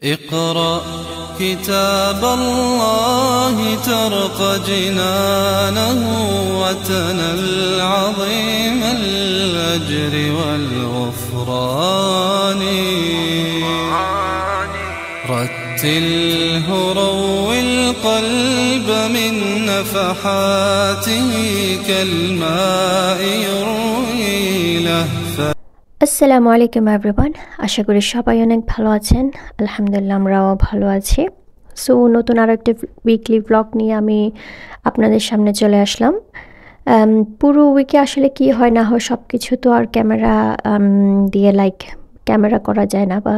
اقرأ كتاب الله ترق جنانه وتنل عظيم الأجر والغفران رتله روي القلب من نفحاته كالماء يروي لهفا আসসালামু আলাইকুম এভরিওয়ান, আশা করি সবাই অনেক ভালো আছেন। আলহামদুলিল্লাহ আমরাও ভালো আছি। সো নতুন আরেকটা উইকলি ব্লগ নিয়ে আমি আপনাদের সামনে চলে আসলাম। পুরো উইকে আসলে কি হয় না হয় সব কিছু তো আর ক্যামেরা দিয়ে ক্যামেরা করা যায় না, বা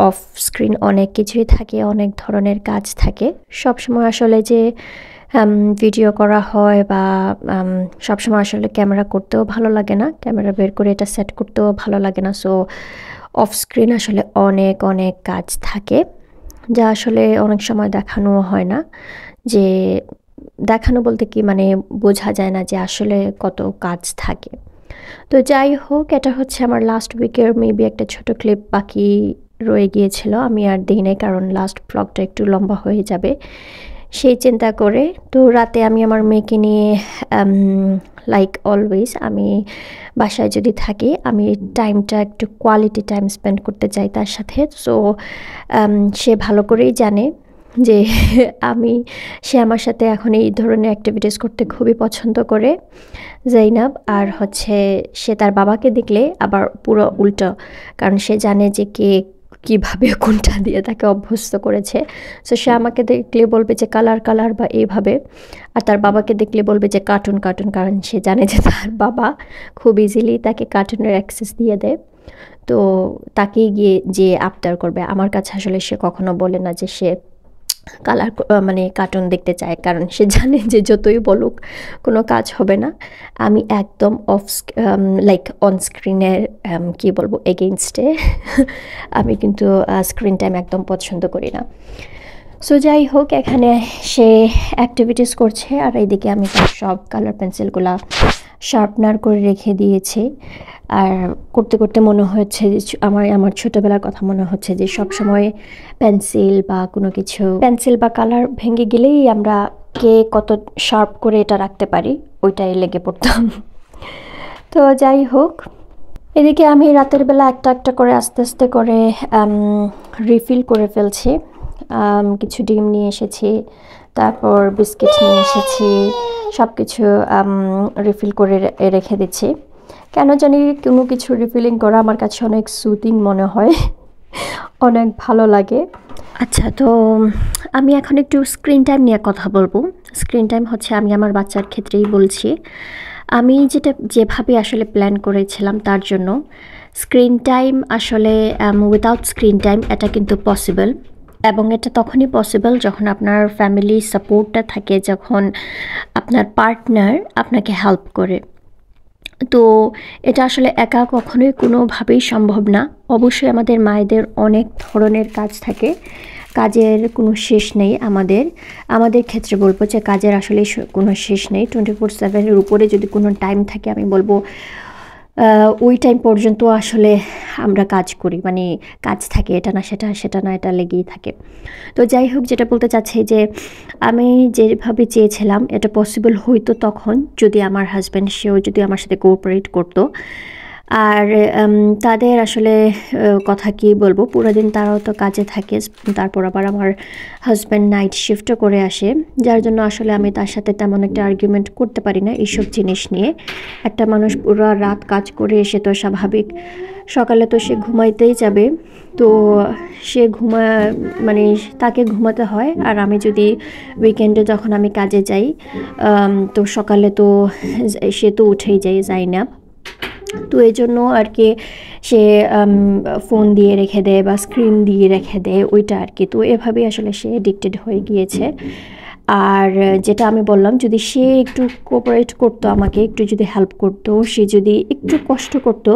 অফ স্ক্রিন অনেক কিছুই থাকে, অনেক ধরনের কাজ থাকে। সবসময় আসলে যে ভিডিও করা হয় বা সবসময় আসলে ক্যামেরা করতেও ভালো লাগে না, ক্যামেরা বের করে এটা সেট করতেও ভালো লাগে না। সো অফ স্ক্রিন আসলে অনেক অনেক কাজ থাকে, যা আসলে অনেক সময় দেখানোও হয় না। যে দেখানো বলতে কি, মানে বোঝা যায় না যে আসলে কত কাজ থাকে। তো যাই হোক, এটা হচ্ছে আমার লাস্ট উইকের মেবি একটা ছোট ক্লিপ বাকি রয়ে গিয়েছিল, আমি আর দিই নাই, কারণ লাস্ট ব্লগটা একটু লম্বা হয়ে যাবে সেই চিন্তা করে। তো রাতে আমি আমার মেয়েকে নিয়ে লাইক অলওয়েজ আমি বাসায় যদি থাকি, আমি টাইমটা একটু কোয়ালিটি টাইম স্পেন্ড করতে চাই তার সাথে। সো সে ভালো করেই জানে যে সে আমার সাথে এখন এই ধরনের অ্যাক্টিভিটিস করতে খুবই পছন্দ করে, জাইনাব। আর হচ্ছে সে তার বাবাকে দেখলে আবার পুরো উল্টো, কারণ সে জানে যে কীভাবে কোনটা দিয়ে তাকে অভ্যস্ত করেছে। সো সে আমাকে দেখলে বলবে যে কালার কালার বা এইভাবে, আর তার বাবাকে দেখলে বলবে যে কার্টুন কার্টুন, কারণ সে জানে যে তার বাবা খুব ইজিলি তাকে কার্টুনের অ্যাক্সেস দিয়ে দেয়। তো তাকেই গিয়ে যে আবদার করবে। আমার কাছে আসলে সে কখনো বলে না যে সে কালার মানে কার্টুন দেখতে চায়, কারণ সে জানে যে যতই বলুক কোনো কাজ হবে না। আমি একদম অন স্ক্রিনের কী বলবো এগেইনস্টে আমি কিন্তু স্ক্রিন টাইম একদম পছন্দ করি না। সো যাই হোক, এখানে সে অ্যাক্টিভিটিস করছে, আর এইদিকে আমি সব কালার পেন্সিলগুলা শার্পনার করে রেখে দিয়েছি। আর করতে করতে মনে হচ্ছে যে আমার ছোটোবেলার কথা মনে হচ্ছে যে সব সময় পেন্সিল বা কোনো কিছু পেন্সিল বা কালার ভেঙে গেলেই আমরা কে কত শার্প করে এটা রাখতে পারি ওইটাই লেগে পড়তাম। তো যাই হোক, এদিকে আমি রাতের বেলা একটা একটা করে আস্তে আস্তে করে রিফিল করে ফেলছি। কিছু ডিম নিয়ে এসেছি, তারপর বিস্কিট নিয়ে এসেছি, সব কিছু রিফিল করে রেখে দিচ্ছি। কেন জানি কোনো কিছু রিফিলিং করা আমার কাছে অনেক সুদিং মনে হয়, অনেক ভালো লাগে। আচ্ছা, তো আমি এখন একটু স্ক্রিন টাইম নিয়ে কথা বলবো। স্ক্রিন টাইম হচ্ছে, আমি আমার বাচ্চার ক্ষেত্রেই বলছি, আমি যেভাবে আসলে প্ল্যান করেছিলাম তার জন্য স্ক্রিন টাইম আসলে উইদাউট স্ক্রিন টাইম এটা কিন্তু পসিবল। এবং এটা তখনই পসিবল যখন আপনার ফ্যামিলি সাপোর্টটা থাকে, যখন আপনার পার্টনার আপনাকে হেল্প করে। তো এটা আসলে একা কখনোই কোনোভাবেই সম্ভব না। অবশ্যই আমাদের মায়েদের অনেক ধরনের কাজ থাকে, কাজের কোনো শেষ নেই। আমাদের ক্ষেত্রে বলবো যে কাজের আসলে কোনো শেষ নেই। 24/7-এর উপরে যদি কোনো টাইম থাকে, আমি বলবো ওই টাইম পর্যন্ত আসলে আমরা কাজ করি, মানে কাজ থাকে, এটা না সেটা না এটা লেগেই থাকে। তো যাই হোক, যেটা বলতে চাচ্ছি যে আমি যেভাবে চেয়েছিলাম এটা পসিবল হইতো তখন যদি আমার হাজব্যান্ড সেও যদি আমার সাথে কোঅপারেট করতো। আর তাদের আসলে কথা কি বলবো, পুরো দিন তারাও তো কাজে থাকে, তারপর আবার আমার হাজব্যান্ড নাইট শিফটও করে আসে, যার জন্য আসলে আমি তার সাথে তেমন একটা আর্গুমেন্ট করতে পারি না এইসব জিনিস নিয়ে। একটা মানুষ পুরো রাত কাজ করে এসে তো স্বাভাবিক সকালে তো সে ঘুমাইতেই যাবে, তো সে মানে তাকে ঘুমাতে হয়। আর আমি যদি উইকেন্ডে যখন আমি কাজে যাই, তো সকালে তো সে তো উঠেই যায় না। তো এই জন্য আর কি সে ফোন দিয়ে রেখে দেয় বা স্ক্রিন দিয়ে রেখে দেয় ওইটা আর কি। তো এভাবেই আসলে সে এডিক্টেড হয়ে গিয়েছে। আর যেটা আমি বললাম, যদি সে একটু কোঅপারেট করতো, আমাকে একটু যদি হেল্প করতো, সে যদি একটু কষ্ট করতো,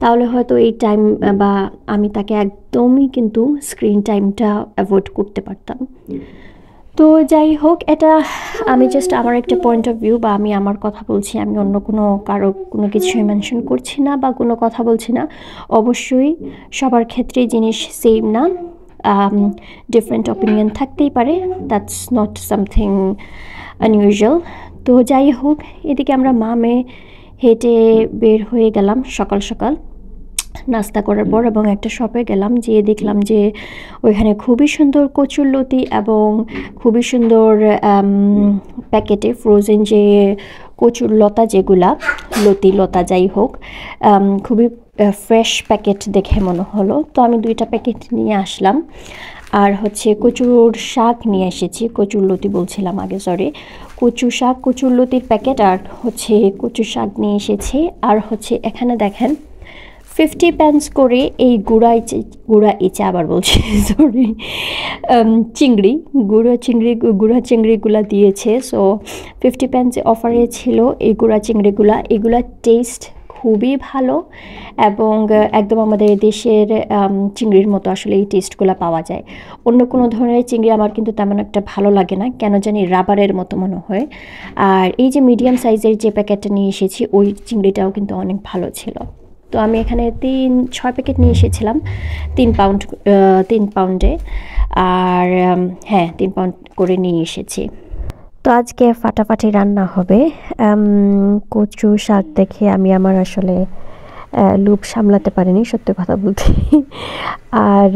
তাহলে হয়তো এই টাইম বা আমি তাকে একদমই কিন্তু স্ক্রিন টাইমটা অ্যাভয়েড করতে পারতাম। তো যাই হোক, এটা আমি জাস্ট আমার একটা পয়েন্ট অফ ভিউ, বা আমি আমার কথা বলছি, আমি অন্য কারো কোনো কিছুই মেনশন করছি না বা কোনো কথা বলছি না। অবশ্যই সবার ক্ষেত্রে জিনিস সেম না, ডিফারেন্ট অপিনিয়ন থাকতেই পারে, দ্যাটস নট সামথিং আনইউজুয়াল। তো যাই হোক, এদিকে আমরা মামে হেঁটে বের হয়ে গেলাম সকাল সকাল নাস্তা করার পর, এবং একটা শপে গেলাম, যেয়ে দেখলাম যে ওইখানে খুবই সুন্দর কচুরলতি এবং খুবই সুন্দর প্যাকেটে ফ্রোজেন যে কচুর লতা, যেগুলা লতি লতা যাই হোক, খুবই ফ্রেশ প্যাকেট দেখে মনে হলো। তো আমি 2টা প্যাকেট নিয়ে আসলাম। আর হচ্ছে কচুর শাক নিয়ে এসেছি, কচুরলতি বলছিলাম আগে, সরি, কচু শাক, কচুরলতির প্যাকেট আর হচ্ছে কচু শাক নিয়ে এসেছি। আর হচ্ছে এখানে দেখেন 50 pence করে এই গুঁড়া ইচা আবার বলছি সরি গুঁড়া চিংড়িগুলা দিয়েছে। সো 50 pence অফারে ছিল এই গুঁড়া চিংড়িগুলা। এগুলা টেস্ট খুবই ভালো এবং একদম আমাদের দেশের চিংড়ির মতো আসলে এই টেস্টগুলো পাওয়া যায়। অন্য কোনো ধরনের চিংড়ি আমার কিন্তু তেমন একটা ভালো লাগে না, কেন জানি রাবারের মতো মনে হয়। আর এই যে মিডিয়াম সাইজের যে প্যাকেটটা নিয়ে এসেছি, ওই চিংড়িটাও কিন্তু অনেক ভালো ছিল। তো আমি এখানে 6 প্যাকেট নিয়ে এসেছিলাম 3 পাউন্ডে, আর হ্যাঁ 3 পাউন্ড করে নিয়ে এসেছি। তো আজকে ফাটাফাটি রান্না হবে। কচু শাক দেখে আমি আমার আসলে লোভ সামলাতে পারিনি, সত্যি কথা বলতে। আর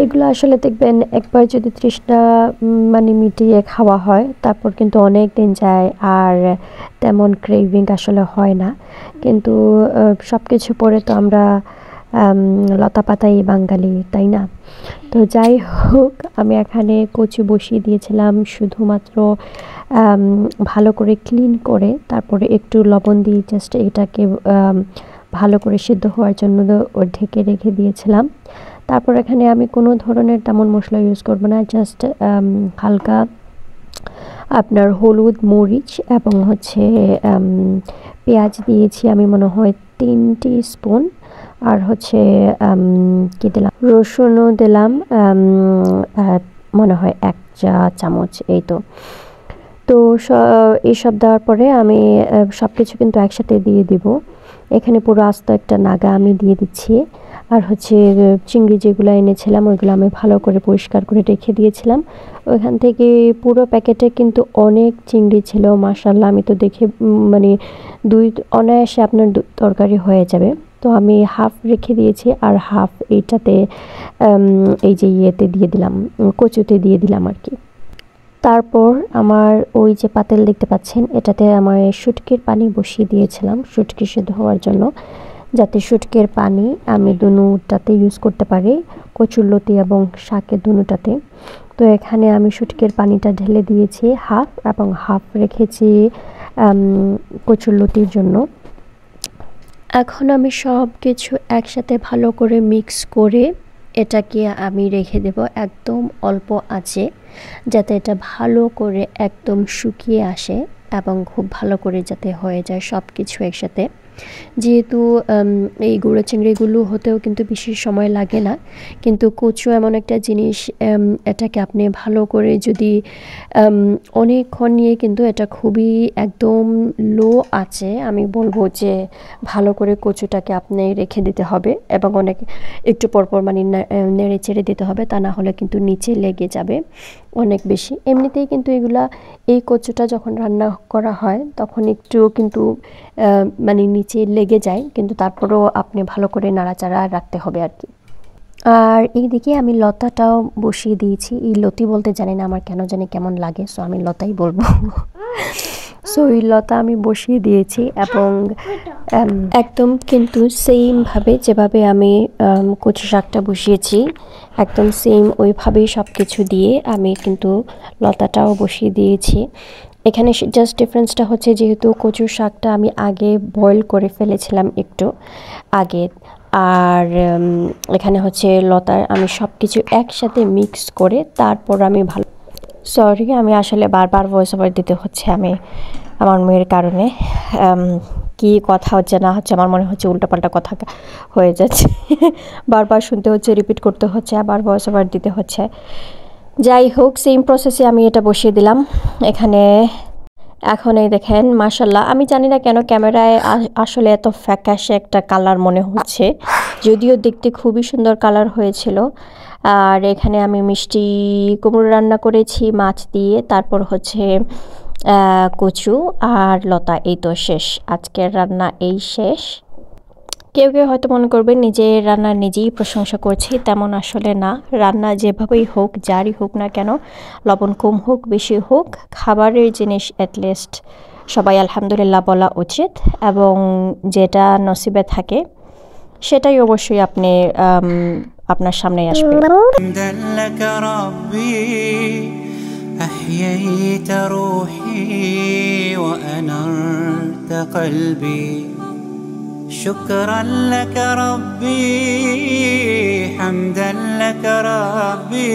এগুলো আসলে দেখবেন একবার যদি তৃষ্ণা মানে মিটিয়ে খাওয়া হয়, তারপর কিন্তু অনেক দিন যায় আর তেমন ক্রেভিং আসলে হয় না। কিন্তু সব কিছু পরে তো আমরা লতা পাতাই বাঙালি, তাই না? তো যাই হোক, আমি এখানে কচু বসিয়ে দিয়েছিলাম শুধুমাত্র ভালো করে ক্লিন করে, তারপরে একটু লবণ দিয়ে জাস্ট এটাকে ভালো করে সিদ্ধ হওয়ার জন্য ঢেকে রেখে দিয়েছিলাম। তারপর এখানে আমি কোনো ধরনের তেমন মশলা ইউজ করব না, জাস্ট হালকা আপনার হলুদ, মরিচ এবং হচ্ছে পেঁয়াজ দিয়েছি আমি মনে হয় 3 টিস্পুন, আর হচ্ছে কি দিলাম, রসুনও দিলাম মনে হয় 1 চা চামচ, এই তো। তো এইসব দেওয়ার পরে আমি সব কিছু কিন্তু একসাথে দিয়ে দিব। এখানে পুরো আস্ত একটা নাগা আমি দিয়ে দিচ্ছি। আর হচ্ছে চিংড়ি যেগুলো এনেছিলাম ওইগুলো আমি ভালো করে পরিষ্কার করে রেখে দিয়েছিলাম। ওইখান থেকে পুরো প্যাকেটে কিন্তু অনেক চিংড়ি ছিল, মাশাআল্লাহ। আমি তো দেখে মানে অনায়াসে আপনার তরকারি হয়ে যাবে। তো আমি হাফ রেখে দিয়েছি আর হাফ এইটাতে এই যে ইয়েতে দিয়ে দিলাম, কচুতে দিয়ে দিলাম আর কি। তারপর আমার ওই যে পাতিল দেখতে পাচ্ছেন, এটাতে আমার শুটকির পানি বসিয়ে দিয়েছিলাম শুটকি সিদ্ধ হওয়ার জন্য, যাতে শুটকির পানি আমি দুটাতে ইউজ করতে পারি, কচুরলতি এবং শাকের দুটাতে। তো এখানে আমি শুটকির পানিটা ঢেলে দিয়েছি হাফ, এবং হাফ রেখেছি কচুরলতির জন্য। এখন আমি সব কিছু একসাথে ভালো করে মিক্স করে এটাকে আমি রেখে দেব একদম অল্প আঁচে, যাতে এটা ভালো করে একদম শুকিয়ে আসে এবং খুব ভালো করে যাতে হয়ে যায় সব কিছু একসাথে। যেহেতু এই গুঁড়ো চিংড়িগুলো হতেও কিন্তু বেশি সময় লাগে না, কিন্তু কচু এমন একটা জিনিস, এটাকে আপনি ভালো করে যদি অনেকক্ষণ নিয়ে কিন্তু এটা খুবই একদম লো আছে, আমি বলবো যে ভালো করে কচুটাকে আপনি রেখে দিতে হবে এবং একটু পরপর মানে নেড়ে চেড়ে দিতে হবে, তা না হলে কিন্তু নিচে লেগে যাবে অনেক বেশি। এমনিতেই কিন্তু এই কচুটা যখন রান্না করা হয় তখন একটু কিন্তু মানে নিচে লেগে যায়, কিন্তু তারপরেও আপনি ভালো করে নাড়াচাড়া রাখতে হবে আর কি। আর এইদিকে আমি লতাটাও বসিয়ে দিয়েছি। এই লতি বলতে জানি না, আমার কেন জানি কেমন লাগে, সো আমি লতাই বলবো। সো এই লতা আমি বসিয়ে দিয়েছি এবং একদম কিন্তু সেমভাবে যেভাবে আমি কচু শাকটা বসিয়েছি একদম সেম ওইভাবেই সব কিছু দিয়ে আমি কিন্তু লতাটাও বসিয়ে দিয়েছি। এখানে জাস্ট ডিফারেন্সটা হচ্ছে, যেহেতু কচু শাকটা আমি আগে বয়েল করে ফেলেছিলাম একটু আগে, আর এখানে হচ্ছে লতার আমি সব কিছু একসাথে মিক্স করে তারপর আমি সরি আমি আসলে বারবার ভয়েস ওভার দিতে হচ্ছে আমার মেয়ের কারণে। কি কথা হচ্ছে না হচ্ছে আমার মনে হচ্ছে উল্টাপাল্টা কথা হয়ে যাচ্ছে, বারবার শুনতে হচ্ছে, রিপিট করতে হচ্ছে, আবার ভয়েস ওভার দিতে হচ্ছে। যাই হোক, সেম প্রসেসে আমি এটা বসিয়ে দিলাম এখানে। এখন এই দেখেন মাশাল্লাহ, আমি জানি না কেন ক্যামেরায় আসলে এত ফ্যাকাশে একটা কালার মনে হচ্ছে, যদিও দেখতে খুবই সুন্দর কালার হয়েছিল। আর এখানে আমি মিষ্টি কুমড়ো রান্না করেছি মাছ দিয়ে, তারপর হচ্ছে কচু আর লতা। এই তো শেষ, আজকের রান্না এই শেষ। কেউ কেউ হয়তো মনে করবে নিজের রান্নার নিজেই প্রশংসা করছি, তেমন আসলে না। রান্না যেভাবেই হোক, যারই হোক না কেন, লবণ কম হোক বেশি হোক, খাবারের জিনিস অ্যাটলিস্ট সবাই আলহামদুলিল্লাহ বলা উচিত, এবং যেটা নসিবে থাকে সেটাই অবশ্যই আপনি আপনার সামনে আসবে। أحييت روحي وأنرت قلبي شكرا لك ربي حمدا لك ربي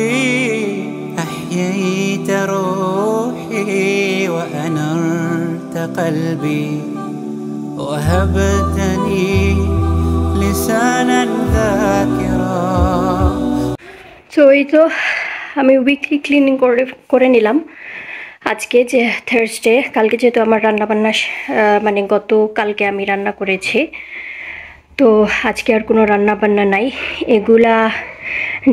أحييت روحي وأنرت قلبي وهبتني لسانا ذاكرا। তো এই তো আমি উইকলি ক্লিনিং করে নিলাম আজকে, যে থার্সডে। কালকে যেহেতু আমার রান্নাবান্না মানে কালকে আমি রান্না করেছি, তো আজকে আর কোনো রান্নাবান্না নাই। এগুলা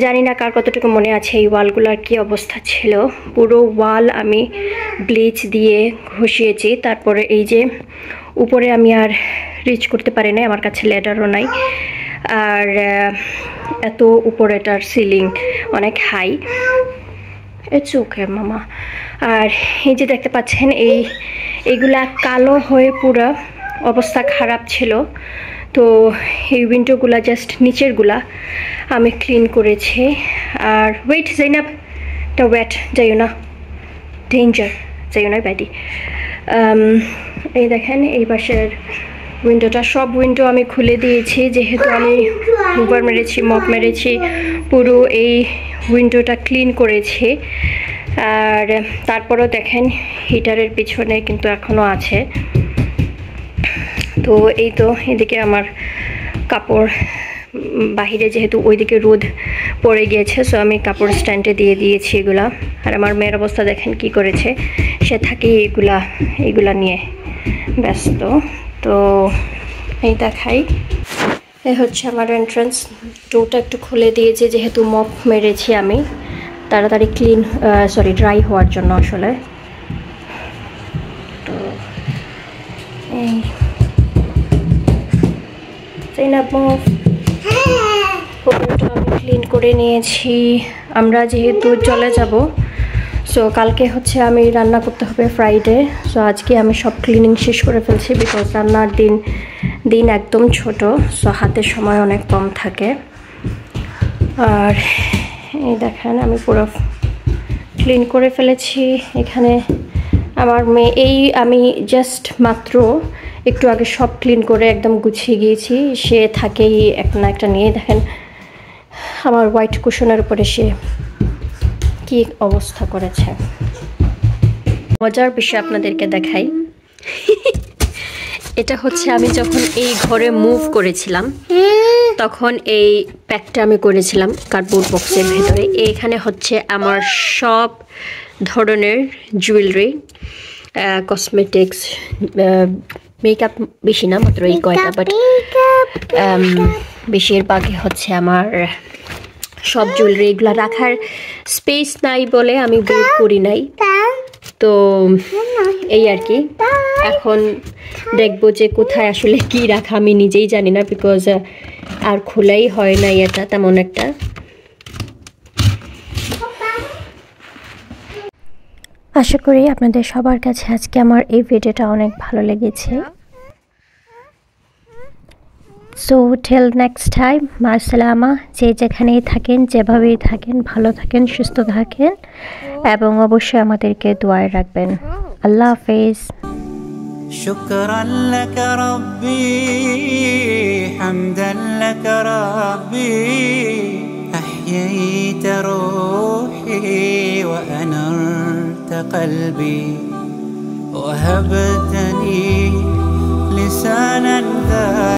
জানি না কার কতটুকু মনে আছে, এই ওয়ালগুলার কি অবস্থা ছিল। পুরো ওয়াল আমি ব্লিচ দিয়ে ঘষিয়েছি। তারপরে এই যে উপরে আমি আর রিচ করতে পারি নাই, আমার কাছে লেডারও নাই। আর এত উপরেটার সিলিং অনেক হাই। ইটস ওকে মামা। আর এই যে দেখতে পাচ্ছেন এইগুলা কালো হয়ে পুরো অবস্থা খারাপ ছিল। তো এই উইন্ডোগুলা জাস্ট নিচেরগুলা আমি ক্লিন করেছি। আর ওয়েট জাইনাব, এটা ওয়েট যাইও না, ডেঞ্জার, যাইও না ব্যাডি। এই দেখেন এই পাশের উইন্ডোটা, সব উইন্ডো আমি খুলে দিয়েছি, যেহেতু আমি হুবার মেরেছি, মপ মেরেছি, পুরো এই উইন্ডোটা ক্লিন করেছি। আর তারপরেও দেখেন হিটারের পিছনে কিন্তু এখনও আছে। তো এই তো এদিকে আমার কাপড় বাহিরে, যেহেতু ওইদিকে রোদ পড়ে গিয়েছে, সো আমি কাপড় স্ট্যান্ডে দিয়ে দিয়েছি এগুলা। আর আমার মেয়ের অবস্থা দেখেন কি করেছে, সে থাকি এইগুলা নিয়ে ব্যস্ত। তো এই দেখাই, এই হচ্ছে আমার এন্ট্রান্স। ডোরটা একটু খুলে দিয়েছি, যেহেতু মপ মেরেছি আমি তাড়াতাড়ি ড্রাই হওয়ার জন্য আসলে। তো এই পুকুরটা আমি ক্লিন করে নিয়েছি। আমরা যেহেতু চলে যাব, সো কালকে হচ্ছে আমি রান্না করতে হবে ফ্রাইডে। সো আজকে আমি সব ক্লিনিং শেষ করে ফেলছি, বিকজ রান্নার দিন একদম ছোট, সো হাতে সময় অনেক কম থাকে। আর এই দেখেন আমি পুরো ক্লিন করে ফেলেছি। এখানে আমার মেয়ে, আমি জাস্ট মাত্র একটু আগে সব ক্লিন করে একদম গুছিয়ে গিয়েছি, সে থাকেই একটা না একটা নিয়ে। দেখেন আমার হোয়াইট কুশনের উপরে সে কি অবস্থা করেছে। মজার বিষয় আপনাদেরকে দেখাই, এটা হচ্ছে আমি যখন এই ঘরে মুভ করেছিলাম তখন এই প্যাকটা আমি করেছিলাম কার্ডবোর্ড বক্সের ভেতরে। এখানে হচ্ছে আমার সব ধরনের জুয়েলারি, কসমেটিক্স, মেকআপ বেশি না, মাত্র এই কয়টা, বাট বেশিরভাগই হচ্ছে আমার সব জুয়েলারি। এগুলো রাখার স্পেস নাই বলে আমি বের করি নাই। তো এই আর কি, এখন দেখবো যে কোথায় আসলে কি রাখা আমি নিজেই জানি না, বিকজ আর খোলাই হয় না এটা তেমন একটা। আশা করি আপনাদের সবার কাছে আজকে আমার এই ভিডিওটা অনেক ভালো লেগেছে। সো টিল নেক্সট টাইম, মাসসালামা। যে যেখানেই থাকেন, যেভাবেই থাকেন, ভালো থাকেন, সুস্থ থাকেন, এবং অবশ্যই আমাদেরকে দোয়ায় রাখবেন। আল্লাহ হাফেজ। شكرا لك ربي حمدا لك ربي أحييت روحي وأنرت قلبي وهبتني لسانا ذا